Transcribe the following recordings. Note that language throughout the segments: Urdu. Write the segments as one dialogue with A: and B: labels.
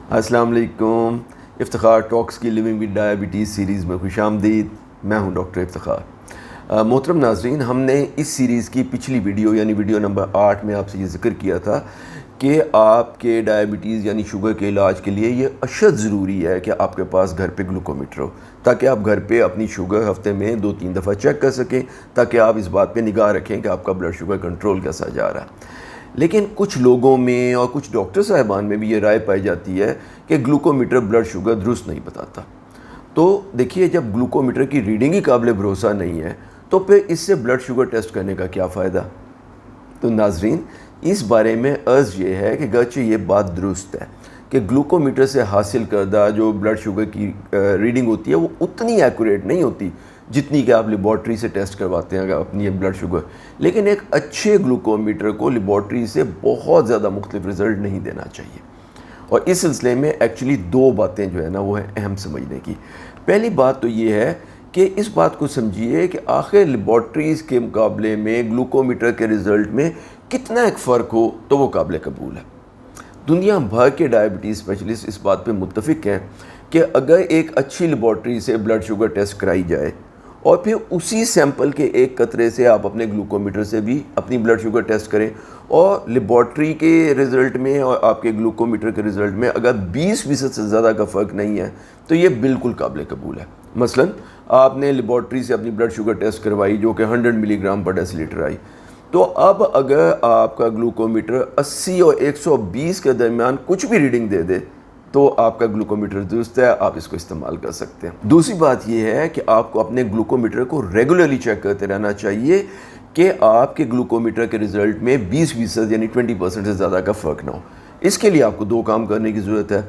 A: السلام علیکم. افتخار ٹاکس کی لیونگ ود ڈائبٹیز سیریز میں خوش آمدید. میں ہوں ڈاکٹر افتخار. محترم ناظرین، ہم نے اس سیریز کی پچھلی ویڈیو یعنی ویڈیو نمبر 8 میں آپ سے یہ ذکر کیا تھا کہ آپ کے ڈائبٹیز یعنی شوگر کے علاج کے لیے یہ اشد ضروری ہے کہ آپ کے پاس گھر پہ گلوکومیٹر ہو، تاکہ آپ گھر پہ اپنی شوگر ہفتے میں 2-3 دفعہ چیک کر سکیں، تاکہ آپ اس بات پہ نگاہ رکھیں کہ آپ کا بلڈ شوگر کنٹرول کیسا جا رہا ہے. لیکن کچھ لوگوں میں اور کچھ ڈاکٹر صاحبان میں بھی یہ رائے پائی جاتی ہے کہ گلوکومیٹر بلڈ شوگر درست نہیں بتاتا. تو دیکھیے، جب گلوکومیٹر کی ریڈنگ ہی قابل بھروسہ نہیں ہے تو پھر اس سے بلڈ شوگر ٹیسٹ کرنے کا کیا فائدہ؟ تو ناظرین، اس بارے میں عرض یہ ہے کہ گرچہ یہ بات درست ہے کہ گلوکومیٹر سے حاصل کردہ جو بلڈ شوگر کی ریڈنگ ہوتی ہے وہ اتنی ایکوریٹ نہیں ہوتی جتنی کہ آپ لیبارٹری سے ٹیسٹ کرواتے ہیں اپنی بلڈ شوگر، لیکن ایک اچھے گلوکومیٹر کو لیبارٹری سے بہت زیادہ مختلف رزلٹ نہیں دینا چاہیے. اور اس سلسلے میں ایکچولی 2 باتیں جو ہے نا وہ ہیں اہم سمجھنے کی. پہلی بات تو یہ ہے کہ اس بات کو سمجھیے کہ آخر لیبارٹریز کے مقابلے میں گلوکومیٹر کے رزلٹ میں کتنا ایک فرق ہو تو وہ قابل قبول ہے. دنیا بھر کے ڈائبٹیز اسپیشلسٹ اس بات پہ متفق ہیں کہ اگر ایک اچھی لیبارٹری سے بلڈ شوگر ٹیسٹ کرائی جائے اور پھر اسی سیمپل کے ایک قطرے سے آپ اپنے گلوکومیٹر سے بھی اپنی بلڈ شوگر ٹیسٹ کریں اور لیبارٹری کے رزلٹ میں اور آپ کے گلوکومیٹر کے رزلٹ میں اگر 20% سے زیادہ کا فرق نہیں ہے تو یہ بالکل قابل قبول ہے. مثلا آپ نے لیبارٹری سے اپنی بلڈ شوگر ٹیسٹ کروائی جو کہ 100 ملی گرام پر ڈیسی لیٹر آئی، تو اب اگر آپ کا گلوکومیٹر 80 اور 120 کے درمیان کچھ بھی ریڈنگ دے دے تو آپ کا گلوکومیٹر درست ہے، آپ اس کو استعمال کر سکتے ہیں. دوسری بات یہ ہے کہ آپ کو اپنے گلوکومیٹر کو ریگولرلی چیک کرتے رہنا چاہیے کہ آپ کے گلوکومیٹر کے رزلٹ میں 20% یعنی 20% سے زیادہ کا فرق نہ ہو. اس کے لیے آپ کو 2 کام کرنے کی ضرورت ہے.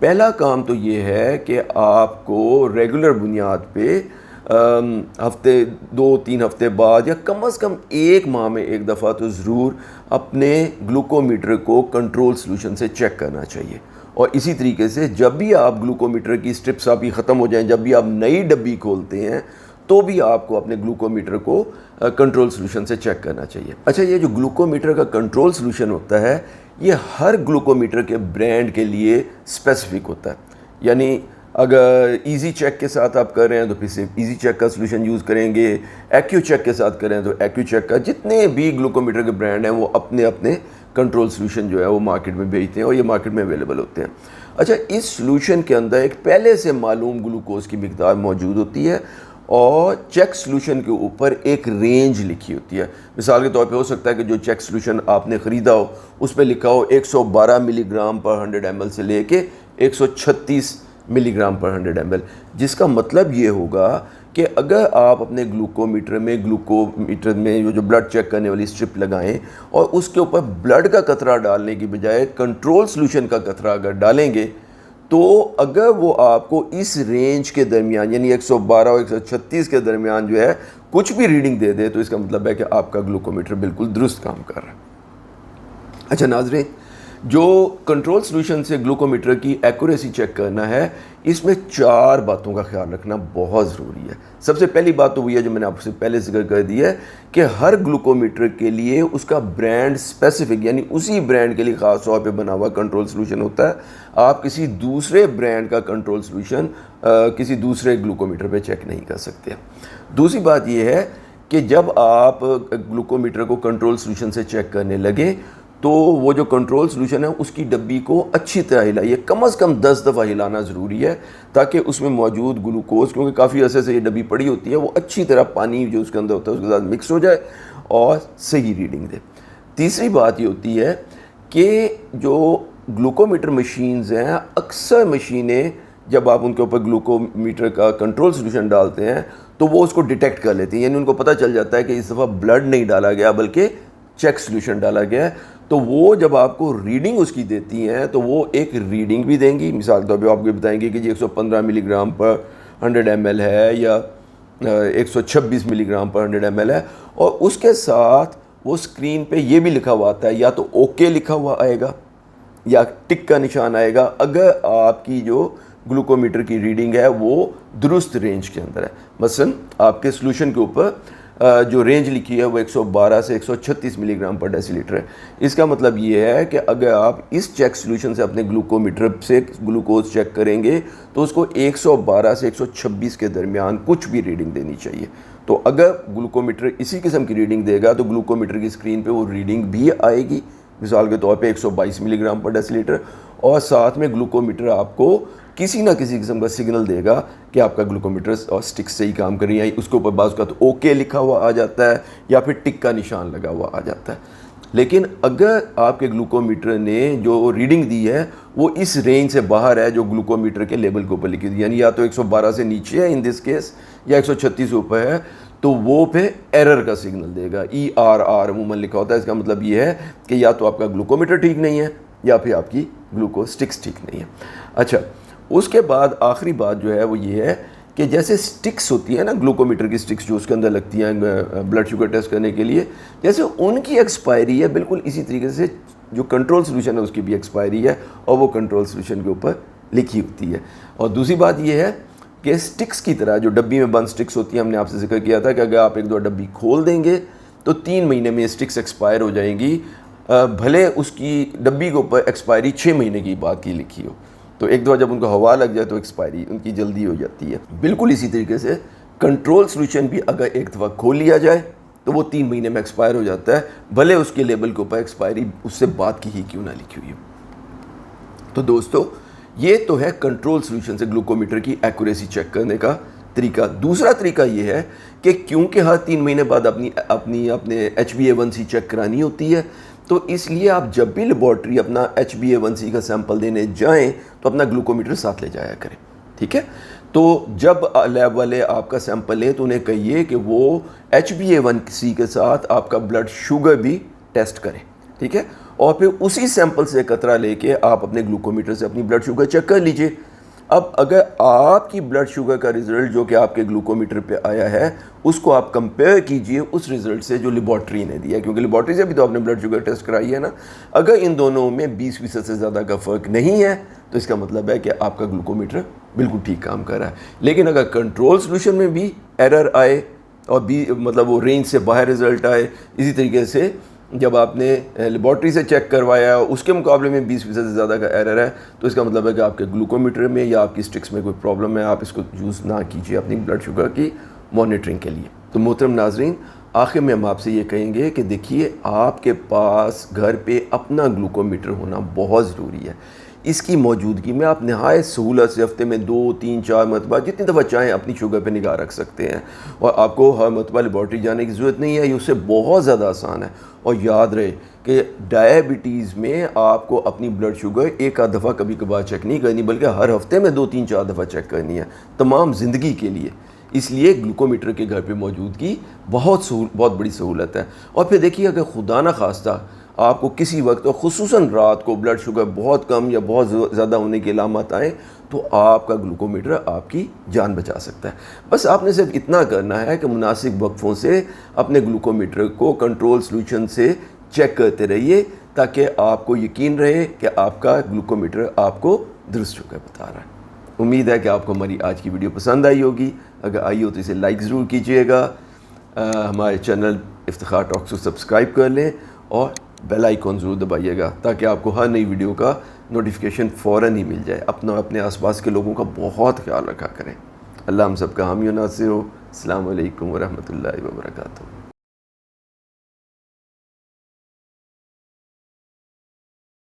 A: پہلا کام تو یہ ہے کہ آپ کو ریگولر بنیاد پہ ہفتے 2-3 ہفتے بعد یا کم از کم 1 ماہ میں 1 دفعہ تو ضرور اپنے گلوکومیٹر کو کنٹرول سلوشن سے چیک کرنا چاہیے. اور اسی طریقے سے جب بھی آپ گلوکومیٹر کی سٹرپس آپ کی ختم ہو جائیں، جب بھی آپ نئی ڈبی کھولتے ہیں تو بھی آپ کو اپنے گلوکومیٹر کو کنٹرول سلوشن سے چیک کرنا چاہیے. اچھا، یہ جو گلوکومیٹر کا کنٹرول سلوشن ہوتا ہے یہ ہر گلوکومیٹر کے برانڈ کے لیے اسپیسیفک ہوتا ہے. یعنی اگر ایزی چیک کے ساتھ آپ کر رہے ہیں تو پھر صرف ایزی چیک کا سلوشن یوز کریں گے، ایکیو چیک کے ساتھ کریں تو ایکیو چیک کا. جتنے بھی گلوکومیٹر کے برانڈ ہیں وہ اپنے اپنے کنٹرول سلوشن جو ہے وہ مارکیٹ میں بیچتے ہیں اور یہ مارکیٹ میں اویلیبل ہوتے ہیں. اچھا، اس سلوشن کے اندر ایک پہلے سے معلوم گلوکوز کی مقدار موجود ہوتی ہے اور چیک سلوشن کے اوپر ایک رینج لکھی ہوتی ہے. مثال کے طور پہ ہو سکتا ہے کہ جو چیک سلوشن آپ نے خریدا ہو اس پہ لکھا ہو 112 ملی گرام پر 100 ml سے لے کے 136 ملی گرام پر 100 ml، جس کا مطلب یہ ہوگا کہ اگر آپ اپنے گلوکومیٹر میں جو بلڈ چیک کرنے والی سٹرپ لگائیں اور اس کے اوپر بلڈ کا قطرہ ڈالنے کی بجائے کنٹرول سلوشن کا قطرہ اگر ڈالیں گے تو اگر وہ آپ کو اس رینج کے درمیان یعنی 112 اور 136 کے درمیان جو ہے کچھ بھی ریڈنگ دے دے تو اس کا مطلب ہے کہ آپ کا گلوکومیٹر بالکل درست کام کر رہا ہے. اچھا ناظرین، جو کنٹرول سلوشن سے گلوکومیٹر کی ایکوریسی چیک کرنا ہے اس میں 4 باتوں کا خیال رکھنا بہت ضروری ہے. سب سے پہلی بات تو وہی ہے جو میں نے آپ سے پہلے ذکر کر دی ہے کہ ہر گلوکومیٹر کے لیے اس کا برانڈ اسپیسیفک یعنی اسی برانڈ کے لیے خاص طور پہ بنا ہوا کنٹرول سلوشن ہوتا ہے. آپ کسی دوسرے برانڈ کا کنٹرول سلوشن کسی دوسرے گلوکومیٹر پہ چیک نہیں کر سکتے. دوسری بات یہ ہے کہ جب آپ گلوکومیٹر کو کنٹرول سلوشن سے چیک کرنے لگیں تو وہ جو کنٹرول سلوشن ہے اس کی ڈبی کو اچھی طرح ہلائیے. کم از کم 10 دفعہ ہلانا ضروری ہے تاکہ اس میں موجود گلوکوز، کیونکہ کافی عرصے سے یہ ڈبی پڑی ہوتی ہے، وہ اچھی طرح پانی جو اس کے اندر ہوتا ہے اس کے ساتھ مکس ہو جائے اور صحیح ریڈنگ دے. تیسری بات یہ ہوتی ہے کہ جو گلوکومیٹر مشینز ہیں، اکثر مشینیں جب آپ ان کے اوپر گلوکومیٹر کا کنٹرول سلوشن ڈالتے ہیں تو وہ اس کو ڈیٹیکٹ کر لیتی ہیں، یعنی ان کو پتہ چل جاتا ہے کہ اس دفعہ بلڈ نہیں ڈالا گیا بلکہ چیک سلوشن ڈالا گیا ہے. تو وہ جب آپ کو ریڈنگ اس کی دیتی ہیں تو وہ ایک ریڈنگ بھی دیں گی. مثال کے طور پہ آپ کو بتائیں گے کہ جی 115 ملی گرام پر 100 ml ہے یا 126 ملی گرام پر 100 ml ہے، اور اس کے ساتھ وہ اسکرین پہ یہ بھی لکھا ہوا آتا ہے، یا تو اوکے لکھا ہوا آئے گا یا ٹک کا نشان آئے گا اگر آپ کی جو گلوکومیٹر کی ریڈنگ ہے وہ درست رینج کے اندر ہے. مثلا آپ کے سلوشن کے اوپر جو رینج لکھی ہے وہ 112 سے 136 ملی گرام پر ڈیسی لیٹر ہے۔ اس کا مطلب یہ ہے کہ اگر آپ اس چیک سولوشن سے اپنے گلوکومیٹر سے گلوکوز چیک کریں گے تو اس کو 112 سے 126 کے درمیان کچھ بھی ریڈنگ دینی چاہیے۔ تو اگر گلوکومیٹر اسی قسم کی ریڈنگ دے گا تو گلوکومیٹر کی اسکرین پہ وہ ریڈنگ بھی آئے گی، مثال کے طور پہ 122 ملی گرام پر ڈیسی لیٹر، اور ساتھ میں گلوکومیٹر آپ کو کسی نہ کسی قسم کا سگنل دے گا کہ آپ کا گلوکومیٹر اور سٹک سے ہی کام کر رہی ہے۔ اس کے اوپر بعض کا تو اوکے لکھا ہوا آ جاتا ہے یا پھر ٹک کا نشان لگا ہوا آ جاتا ہے۔ لیکن اگر آپ کے گلوکومیٹر نے جو ریڈنگ دی ہے وہ اس رینج سے باہر ہے جو گلوکومیٹر کے لیبل کے اوپر لکھی دی، یعنی یا تو 112 سے نیچے ہے ان دس کیس یا 136 اوپر ہے، تو وہ پہ ایرر کا سگنل دے گا۔ ERR عموماً لکھا ہوتا ہے، اس کا مطلب یہ ہے کہ یا تو آپ کا گلوکومیٹر ٹھیک نہیں ہے یا پھر آپ کی گلوکوز سٹکس ٹھیک نہیں ہے۔ اچھا، اس کے بعد آخری بات جو ہے وہ یہ ہے کہ جیسے سٹکس ہوتی ہیں نا، گلوکومیٹر کی سٹکس جو اس کے اندر لگتی ہیں بلڈ شوگر ٹیسٹ کرنے کے لیے، جیسے ان کی ایکسپائری ہے بالکل اسی طریقے سے جو کنٹرول سولوشن ہے اس کی بھی ایکسپائری ہے اور وہ کنٹرول سولوشن کے اوپر لکھی ہوتی ہے۔ اور دوسری بات یہ ہے کہ سٹکس کی طرح جو ڈبی میں بند سٹکس ہوتی ہیں، ہم نے آپ سے ذکر کیا تھا کہ اگر آپ ایک دو ڈبی کھول دیں گے تو 3 مہینے میں سٹکس ایکسپائر ہو جائیں گی، بھلے اس کی ڈبی کے اوپر ایکسپائری 6 مہینے کی بعد کی لکھی ہو۔ تو ایک دفعہ جب ان کو ہوا لگ جائے تو ایکسپائری ان کی جلدی ہو جاتی ہے۔ بالکل اسی طریقے سے کنٹرول سولوشن بھی اگر ایک دفعہ کھول لیا جائے تو وہ 3 مہینے میں ایکسپائر ہو جاتا ہے، بھلے اس کے لیبل کے اوپر ایکسپائری اس سے بعد کی ہی کیوں نہ لکھی ہوئی ہو۔ تو دوستو، یہ تو ہے کنٹرول سولوشن سے گلوکومیٹر کی ایکوریسی چیک کرنے کا طریقہ۔ دوسرا طریقہ یہ ہے کہ کیونکہ ہر 3 مہینے بعد اپنے HbA1c چیک کرانی ہوتی ہے، تو اس لیے آپ جب بھی لیبارٹری اپنا HbA1c کا سیمپل دینے جائیں تو اپنا گلوکومیٹر ساتھ لے جایا کریں، ٹھیک ہے؟ تو جب لیب والے آپ کا سیمپل لیں تو انہیں کہیے کہ وہ HbA1c کے ساتھ آپ کا بلڈ شوگر بھی ٹیسٹ کریں، ٹھیک ہے؟ اور پھر اسی سیمپل سے قطرہ لے کے آپ اپنے گلوکومیٹر سے اپنی بلڈ شوگر چیک کر لیجئے۔ اب اگر آپ کی بلڈ شوگر کا رزلٹ جو کہ آپ کے گلوکومیٹر پہ آیا ہے اس کو آپ کمپیئر کیجئے اس رزلٹ سے جو لیبارٹری نے دیا ہے، کیونکہ لیبارٹری سے بھی تو آپ نے بلڈ شوگر ٹیسٹ کرائی ہے نا۔ اگر ان دونوں میں 20% سے زیادہ کا فرق نہیں ہے تو اس کا مطلب ہے کہ آپ کا گلوکومیٹر بالکل ٹھیک کام کر رہا ہے۔ لیکن اگر کنٹرول سولوشن میں بھی ایرر آئے اور مطلب وہ رینج سے باہر رزلٹ آئے، اسی طریقے سے جب آپ نے لیبارٹری سے چیک کروایا اس کے مقابلے میں 20% سے زیادہ کا ایرر ہے، تو اس کا مطلب ہے کہ آپ کے گلوکومیٹر میں یا آپ کی سٹکس میں کوئی پرابلم ہے، آپ اس کو یوز نہ کیجیے اپنی بلڈ شوگر کی مانیٹرنگ کے لیے۔ تو محترم ناظرین، آخر میں ہم آپ سے یہ کہیں گے کہ دیکھیے، آپ کے پاس گھر پہ اپنا گلوکومیٹر ہونا بہت ضروری ہے۔ اس کی موجودگی میں آپ نہایت سہولت سے ہفتے میں 2، 3، 4 مرتبہ جتنی دفعہ چاہیں اپنی شوگر پہ نگاہ رکھ سکتے ہیں، اور آپ کو ہر مرتبہ لیبارٹری جانے کی ضرورت نہیں ہے، یہ اس سے بہت زیادہ آسان ہے۔ اور یاد رہے کہ ڈائبٹیز میں آپ کو اپنی بلڈ شوگر ایک آدھ دفعہ کبھی کبھار چیک نہیں کرنی، بلکہ ہر ہفتے میں 2، 3، 4 دفعہ چیک کرنی ہے، تمام زندگی کے لیے۔ اس لیے گلوکومیٹر کے گھر پہ موجودگی بہت بڑی سہولت ہے۔ اور پھر دیکھیے، اگر خدا نہ خواستہ آپ کو کسی وقت اور خصوصاً رات کو بلڈ شوگر بہت کم یا بہت زیادہ ہونے کی علامات آئیں تو آپ کا گلوکومیٹر آپ کی جان بچا سکتا ہے۔ بس آپ نے صرف اتنا کرنا ہے کہ مناسب وقفوں سے اپنے گلوکومیٹر کو کنٹرول سولوشن سے چیک کرتے رہیے، تاکہ آپ کو یقین رہے کہ آپ کا گلوکومیٹر آپ کو درست شوگر بتا رہا ہے۔ امید ہے کہ آپ کو ہماری آج کی ویڈیو پسند آئی ہوگی۔ اگر آئی ہو تو اسے لائک ضرور کیجیے گا، ہمارے چینل افتخار ٹاکس کو سبسکرائب کر لیں اور بیل آئیکن ضرور دبائیے گا، تاکہ آپ کو ہر نئی ویڈیو کا نوٹیفیکیشن فوراً ہی مل جائے۔ اپنے آس پاس کے لوگوں کا بہت خیال رکھا کریں۔ اللہ ہم سب کا حامی و ناصر ہو۔ السلام علیکم ورحمۃ اللہ وبرکاتہ۔